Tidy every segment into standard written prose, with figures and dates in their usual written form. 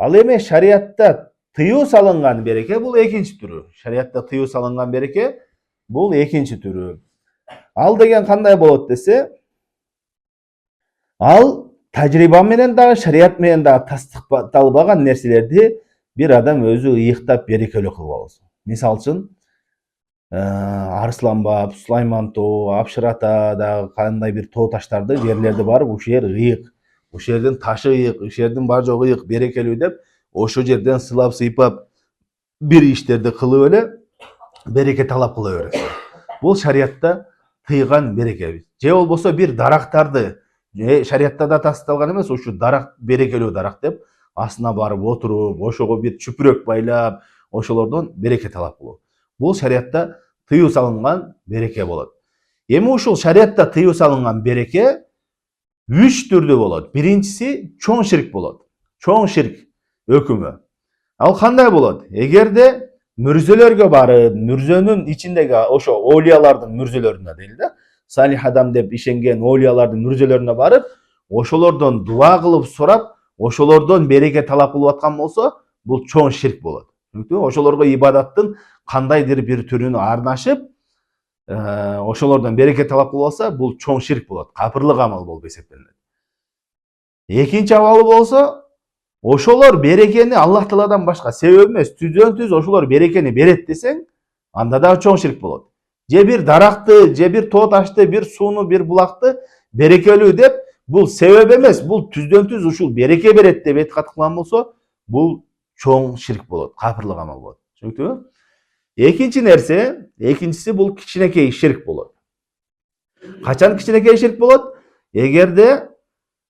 Ал эми шариатта тыюу салынган береке бул экинчи түрү. Шариатта тыюу салынган береке бул экинчи түрү. Ал деген кандай болот десе, ал тажрыйба менен дагы шариат менен дагы тастыкталбаган нерселерди бир адам өзү ыйыктап берекелүү кылып алат. Мисалы үчүн Арсланбап, Сулайман тоо, Апшыр ата дагы кандай бир тоо таштарды жерлерди барып ушул жер ыйык, ушул жердин ташы ыйык, ушул жердин бар жогу ыйык, берекелүү деп ошол жерден сылап сыйпап бир иштерди кылып эле береке талап кыла берет. Бул шариатта тыйган береке. Же болбосо бир дарактарды шариатта да тасталган эмес, ушу дарак берекелүү дарак деп астына барып отуруп, ошого бир чүпүрөк байлап, ошолордон береке талап кылуу. Бул шариатта тыюу салынган береке болот. Эми ушул шариатта тыюу салынган береке 3 түрдүү болот. Биринчиси чоң ширк болот. Чоң ширк өкүмү. Ал кандай болот? Эгерде мүрзөлөргө барып, мүрзөнүн ичиндеги ошо олиялардын мүрзөлөрүнө дейли да, салих адам деп ишенген олиялардын мүрзөлөрүнө барып, ошолордон дуа кылып сурап, ошолордон береке талап кылып аткан болсо, бул чоң ширк болот. Ошолорго ибадаттын кандайдыр бир түрүнү арнашып, ошолордон береке талап кылып алса, бул чоң ширк болот. Капырлык амал болуп эсептелет. Экинчи абалы болсо, ошолор берекени Аллах Тааладан башка себеп эмес, түздөн-түз ошолор берекени берет десең, анда да чоң ширк болот. Же бир даракты, же бир тоо ташты, бир сууну, бир булакты берекелүү деп, бул себеп эмес, бул түздөн-түз ушул береке берет деп этикад кылган болсо, бул чоң ширк болот, капырлык амал болот. Түшүнүктүбү? Экинчи нерсе, экинчиси бул кичинекей ширк болот. Качан кичинекей ширк болот? Эгерде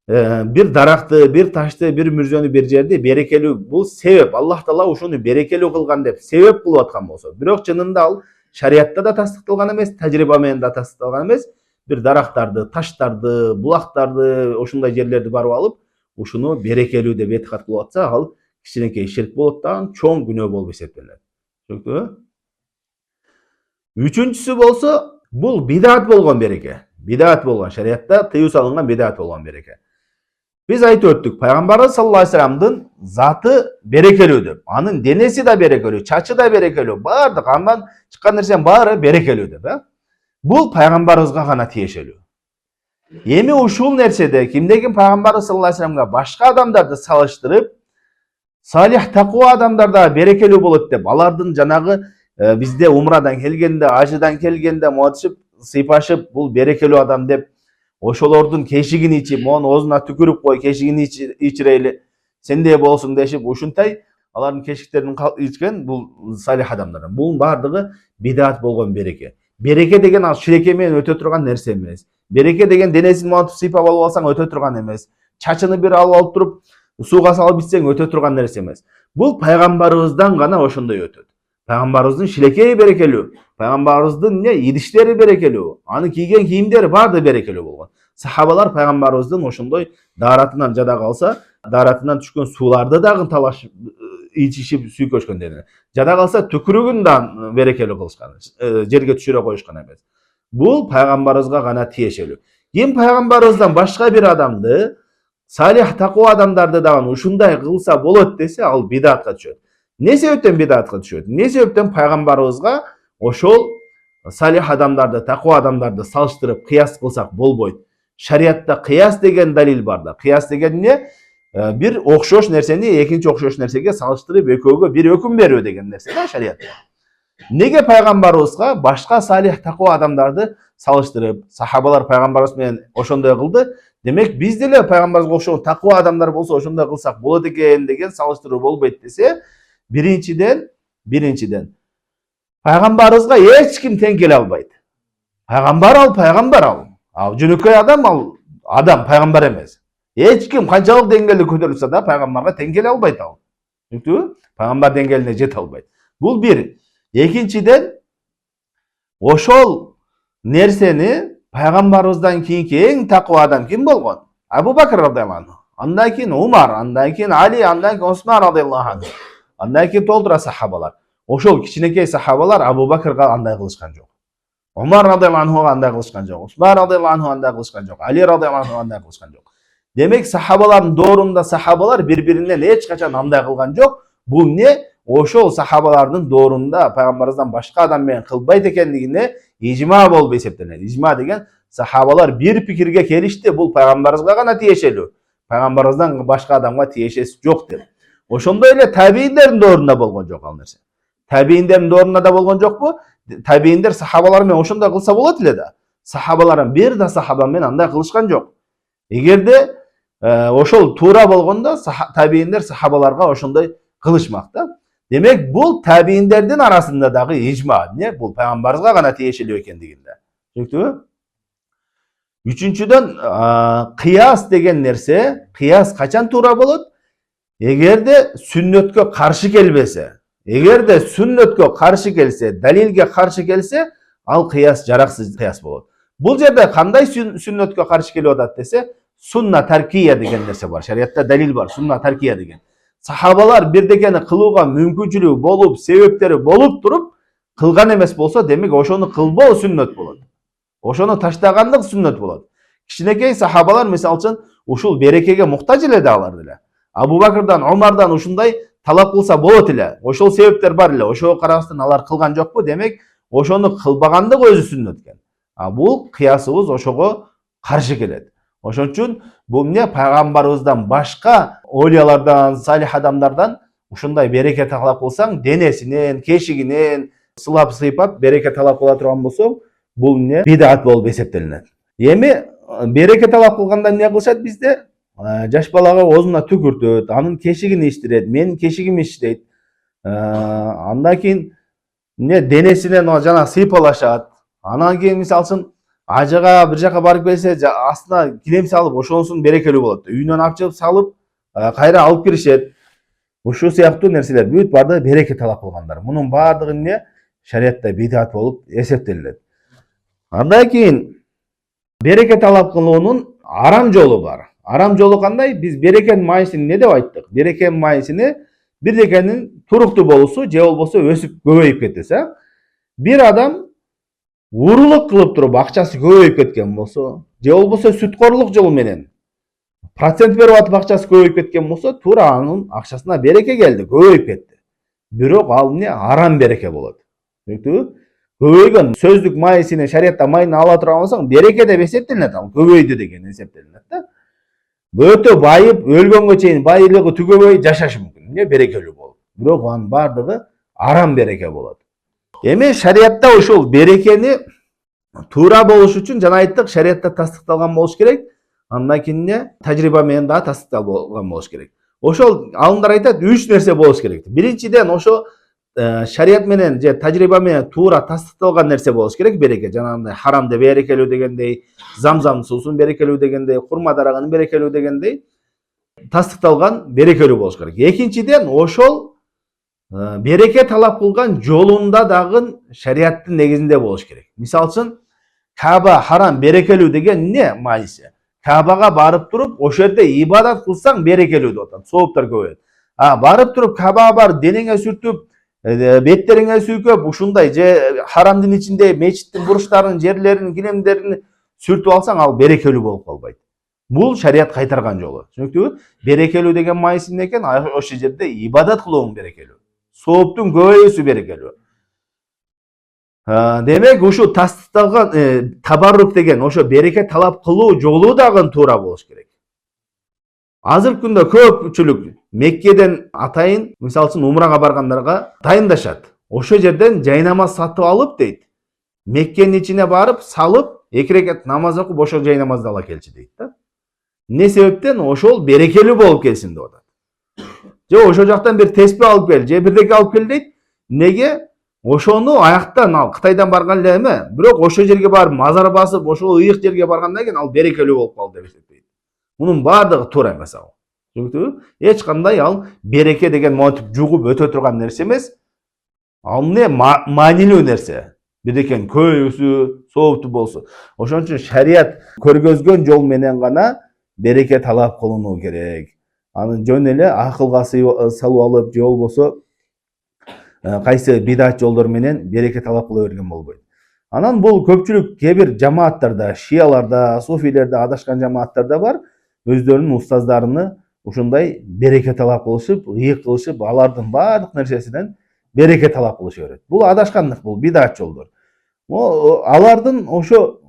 бир даракты, бир ташты, бир мүрзөнү, бир жерди берекелүү, бул себеп, Аллах Таала ушуну берекелүү кылган деп себеп кылып аткан болсо, бирок чынында ал шариатта да тастыкталган эмес, тажрыйба менен да тастыкталган эмес, бир дарактарды, таштарды, булактарды, ошондой жерлерди барып алып, ушуну берекелүү деп этикад кылып атса, ал кичинекей ширк болот да, чоң күнөө болуп эсептелет. Түшүнүктүбү? Үчүнчүсү болсо, бул бидат болгон береке. Бидат болгон, шариатта тыюу салынган бидат болгон береке. Биз айтып өттүк, пайгамбарыбыз саллаллаху алейхи вассаламдын заты берекелүү деп. Анын денеси да берекелүү, чачы да берекелүү, баардык андан чыккан нерсенин баары берекелүү деп, Бул пайгамбарыбызга гана тиешелүү. Эми ушул нерседе кимдеги пайгамбарыбыз саллаллаху алейхи вассаламга башка адамдарды салыштырып, салих такуа адамдар да берекелүү болот деп, алардын жанагы бизде умрадан келгенде, ажыдан келгенде монтишип, сыйпашып, бул берекелүү адам деп, ошолордун кешигин ичип, монун оозуна түкүрүп кой, кешигин ичирейли, сендей болсун дешип, ушунтай алардын кешиктерин ичкен бул салих адамдар. Бул баардыгы бидат болгон береке. Береке деген ал ширеке менен өтө турган нерсе эмес. Береке деген денесин монтип сыйпап алып алсаң өтө турган эмес. Чачыны бир алып туруп, сууга салып ичсең өтө турган нерсе эмес. Бул пайгамбарыбыздан гана ошондой өтөт. Пайгамбарыбыздын шилекеи берекелүү, пайгамбарыбыздын идиштери берекелүү, аны кийген кийимдери баары берекелүү болгон. Сахабалар пайгамбарыбыздын ошондой дааратынан жада калса, дааратынан түшкөн сууларды дагы талашып, ичишип сүйкөшкөндөрүнө. Жада калса түкүрүгүн да берекелүү кылышкан, жерге түшүрө коюшкан эмес. Бул пайгамбарыбызга гана тиешелүү. Ким пайгамбарыбыздан башка бир адамды, салих такуа адамдарды дагы ушундай кылса болот десе, ал бидатка түшөт. Не себептен бидатка түшөт? Не себептен пайгамбарыбызга ошол салих адамдарды, такуа адамдарды салыштырып кыяс кылсак болбойт? Шариатта кыяс деген далил бар да. Кыяс деген эмне? Бир окшош нерсени экинчи окшош нерсеге салыштырып экөөгө бир өкүм берүү деген нерсе да шариатта. Неге пайгамбарыбызга башка салих такуа адамдарды салыштырып, сахабалар пайгамбарыбыз менен ошондой кылды? Демек биз деле пайгамбарыбызга окшогон такуа адамдар болсо ошондой кылсак болот экен деген салыштыруу болбойт десе, биринчиден пайгамбарыбызга эч ким тең келе албайт. Пайгамбар ал. Ал жөнөкөй адам пайгамбар эмес. Эч ким канчалык деңгээлде көтөрүлсө да пайгамбарга тең келе албайт ал. Түшүнүктүбү? Пайгамбар деңгээлине жете албайт. Бул бир. Экинчиден, ошол нерсени пайгамбарыбыздан кийинки эң такуа адам ким болгон? Абу Бакр радыйаллаху анху. Андан кийин Умар, андан кийин Али, андан кийин Осман радыйаллаху анху. Андан кийин толтура сахабалар. Ошол кичинекей сахабалар Абу Бакрга андай кылышкан жок. Умар радыйаллаху анхуга андай кылышкан жок. Осман радыйаллаху анху андай кылышкан жок. Али радыйаллаху анху андай кылышкан жок. Demek sahabaların doğrunda sahabalar birbirinden hiç kaçan андай kılgan yok. Bu ne? Oşol sahabalarının doğrunda Peygamberimizden başka adam men kılbayt ekenligine icma bolup eseplenedi. İcma degen sahabalar bir pikirge kelişti. Bu Peygamberimizge gana tiyешелүү. Peygamberimizden başka adamga tiyешеси yok dedi. Oşonda ele tabiinlerin doğrunda bolgon yok al nerse. Tabiinlerin doğrunda da bolgon yok bu. Tabiinler sahabalar men oşonda kılsa bolat ele da. Sahabaların bir de sahaba men андай kılışkan yok. Egerde oşol tuura болгондо tabiinler sahabalarga oşonday kılışmakta. Demek bu tabiinlerden arasında dahi icma. Ne? Bu Peygamberimizge gana tiyешелүү ekendiginde. Çünkü üçüncüden kıyas degen nerse, kıyas kaçan tuura bolot? Egerde sünnetke karşı kelbese, egerde sünnetke karşı kelse, dalilge karşı kelse, al kıyas jaraksız kıyas bolot. Bu jerde kanday sünnetke karşı kelip atat dese, sunna terkiye degen nerse var. Şeriatta dalil var, sunna terkiye degen. Sahabalar birdekeni kılууга мүмкүнчүлүгү болуп, себептери болуп туруп, кылган эмес болсо, демек ошону кылбоо сүннөт болот. Ошону таштагандык сүннөт болот. Кичинекей сахабалар мисалы үчүн ушул берекеге муктаж эле да алар деле. Абу Бакырдан, Омардан ушундай талап кылса болот эле. Ошол себептер бар эле. Ошого карабастан алар кылган жокпу? Демек, ошону кылбагандык өзү сүннөт экен. Бул кыясыбыз ошого каршы келет. Ошон үчүн бул эмне пайгамбарыбыздан башка олиялардан, салих адамдардан ушундай береке талап кылсаң, денесинен, кешигинен сылап сыйпап береке талап кыла турган болсоң, бул эмне бидат болуп эсептелинет. Эми береке талап кылганда эмне кылышат бизде? Жаш балага оозуна түкүртөт, анын кешигин иштирет, менин кешигим иштейт. Андан кийин эмне денесинен жана сыйпалашат. Анан кийин мисалы үчүн ажыга бир жака барып келсе, астына килем салып, ошонусун берекелүү болот. Үйүнөн акчып салып, кайра алып киришет. Ушул сыяктуу нерселер бүт бардыгы береке талап кылгандар. Мунун баардыгы эмне? Шариатта бидат болуп эсептелет. Андан кийин береке талап кылуунун арам жолу бар. Арам жолу кандай? Биз берекенин маанисин эмне деп айттык? Берекенин маанисини бирдекенин туруктуу болуусу же болбосо өсүп көбөйүп кетеси. Бир адам урулук кылып туруп акчасы көбөйүп кеткен болсо, же болбосо сүткорлук жолу менен процент берип атып акчасы көбөйүп кеткен болсо, туура анын акчасына береке келди, көбөйүп кетти. Бирок ал эмне? Арам береке болот. Түшүндүңбү? Көбөйгөн сөздүк майысыны шариатта майын ала турган болсоң, береке деп эсептелинет, ал көбөйдү деген эсептелинет да. Өтө байып, өлгөнгө чейин байлыгы түгөбөй жашашы мүмкүн. Эмне? Берекелүү болуп. Бирок анын баардыгы арам береке болот. Эми шариатта ушул берекени туура болуш үчүн жана айттык, шариатта тастыкталган болуш керек. Андан кийин тажрыйба менен да тастыкталган болуш керек. Ошол алымдар айтат, 3 нерсе болуш керек. Биринчиден ошо шариат менен же тажрыйба менен туура тастыкталган нерсе болуш керек. Береке жанагындай харамды берекелүү дегендей, замзам суусун берекелүү дегендей, курма дарагын берекелүү дегендей тастыкталган берекелүү болуш керек. Экинчиден ошол береке талап кылган жолунда дагы шариаттын негизинде болуш керек. Мисалы үчүн Каба харам берекелүү деген эмне мааниси? Кабага барып туруп, ошол жерде ибадат кылсаң берекелүү деп атат. Сооптор көбөйөт. Барып туруп Кабага бар денеңе сүртүп, беттериңе сүйкөп, ушундай же харамдын ичинде мечиттин буруштарын, жерлерин, килемдерин сүртүп алсаң, ал берекелүү болуп калбайт. Бул шариат кайтарган жолу. Түшүндүңбү? Берекелүү деген мааниси эмне экен? Ошол жерде ибадат кылууң берекелүү. Сооптун көбөйүүсү берекелүү. Демек ушу тастыкталган табаррук деген ошо береке талап кылуу жолу дагы туура болуш керек. Азыркы күндө көпчүлүк Меккеден атайын, мисалы үчүн умрага баргандарга дайындашат. Ошол жерден жай намаз сатып алып дейт. Меккенин ичине барып, салып, 2 рекат намаз окуп, ошол жай намазды ала келчи дейт да. Эмне себептен? Ошол берекелүү болуп келсин деп атат. Же ошол жактан бир теспе алып кел, же бирдеке алып кел дейт. Неге? Ошону аяктан ал Кытайдан барган эле эме, бирок ошол жерге барып мазар басып, ошол ыйык жерге баргандан кийин ал берекелүү болуп калды деп эсептейт. Мунун баардыгы туура эмес ал. Түшүндүңбү? Эч кандай ал береке деген монтип жугуп өтө турган нерсе эмес. Ал эмне? Маанилүү нерсе. Бирдекенин көбөйүүсү, сооптуу болсу. Ошон үчүн шариат көргөзгөн жол менен гана береке талап кылынуу керек. Аны жөн эле акылга салып алып, же болбосо кайсы бидат жолдор менен береке талап кыла берген болбойт. Анан бул көпчүлүк кээ бир жамааттарда, шияларда, суфилерде адашкан жамааттарда бар. өздөрүнүн устаздарыны ушундай береке талап кылышып, ыйык кылышып, алардын баардык нерсесинен береке талап кылыша берет. Бул адашкандык, бул бидат жолдор. Алардын ошо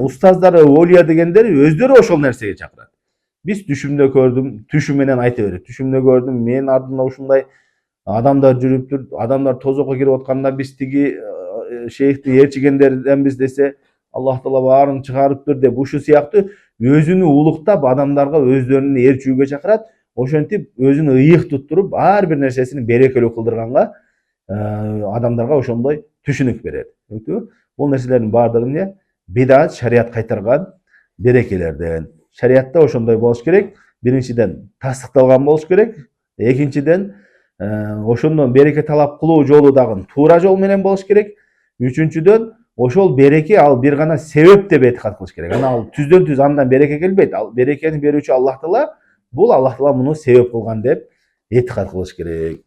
устаздары, олия дегендери өздөрү ошол нерсеге чакырат. Биз түшүмдө көрдүм, түшүм менен айта берет. Түшүмдө көрдүм, менин ардымда ушундай адамдар жүрүптүр, адамдар тозокко кирип атканда биз тиги шейхти ээрчигендерденбиз десе, Аллах Таала баарын чыгарыптыр деп, ушу сыяктуу өзүнү улуктап, адамдарга өздөрүнүн ээрчүүгө чакырат. Ошентип өзүн ыйык туттуруп, ар бир нерсесин берекелүү кылдырганга адамдарга ошондой түшүнүк берет. Бул нерселердин баардыгы бидат, шарият кайтарган берекелерден. Шариятта ошондой болуш керек. Биринчиден тастыкталган болуш керек. Экинчиден ошондон береке талап кылуу жолу дагы туура жол менен болуш керек. Үчүнчүдөн ошол береке ал бир гана себеп деп этикад кылыш керек. Ана ал түздөн түз андан береке келбейт. Ал берекени берүүчү Аллах Таала, бул Аллах Таала муну себеп кылган деп этикад кылыш керек.